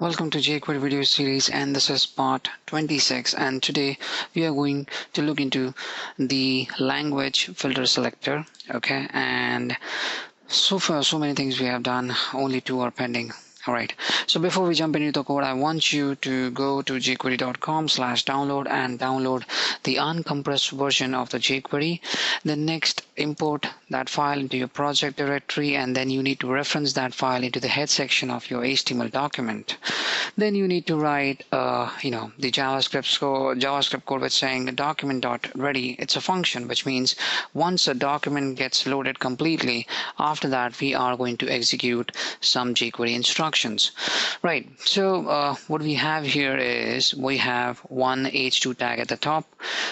Welcome to jQuery video series, and this is part 26, and today we are going to look into the language filter selector. Okay, and so far so many things we have done, only two are pending. Alright, so before we jump into the code, I want you to go to jquery.com/download and download the uncompressed version of the jQuery. Then next, import that file into your project directory, and then you need to reference that file into the head section of your HTML document. Then you need to write the JavaScript code with saying document.ready. It's a function, which means once a document gets loaded completely, after that we are going to execute some jQuery instructions. Right, so what we have here is we have one h2 tag at the top,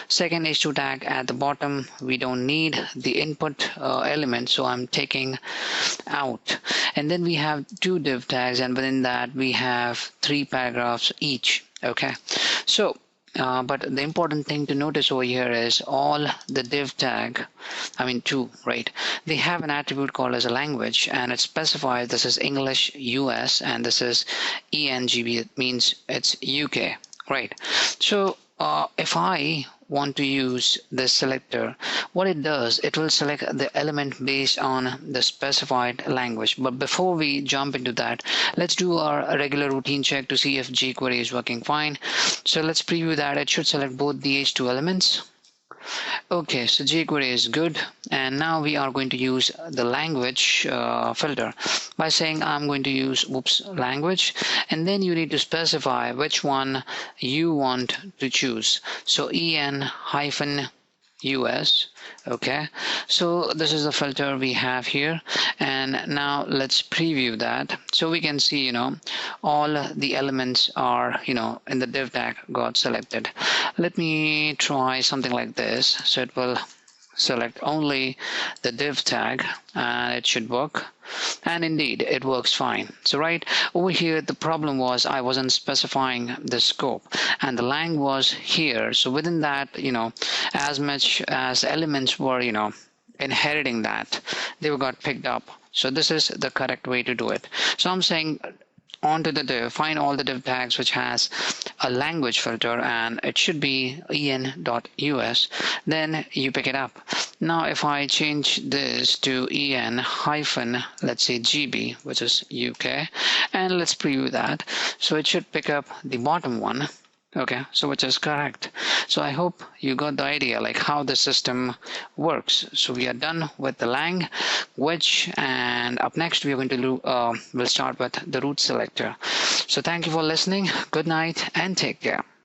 second h2 tag at the bottom. We don't need the input element, so I'm taking out. And then we have two div tags, and within that we have three paragraphs each. Okay, so but the important thing to notice over here is all the div tag, two, right? They have an attribute called as a language, and it specifies this is English US and this is ENGB. It means it's UK, right? So if I want to use this selector, what it does, it will select the element based on the specified language. But before we jump into that, let's do our regular routine check to see if jQuery is working fine. So let's preview that. It should select both the H2 elements. Okay, so jQuery is good, and now we are going to use the language filter by saying I'm going to use language, and then you need to specify which one you want to choose. So EN-US. Okay, so this is the filter we have here, and now let's preview that so we can see all the elements are in the div tag got selected. Let me try something like this. So it will select only the div tag and it should work, and indeed it works fine. So right over here the problem was I wasn't specifying the scope, and the lang was here. So within that, as much as elements were inheriting that, they got picked up. So this is the correct way to do it. So I'm saying onto the div, find all the div tags which has a language filter, and it should be en.us. Then you pick it up. Now if I change this to let's say GB, which is UK, and let's preview that, so it should pick up the bottom one. Okay, so which is correct. So I hope you got the idea like how the system works. So we are done with the language, and up next we are going to do we'll start with the root selector. So thank you for listening. Good night and take care.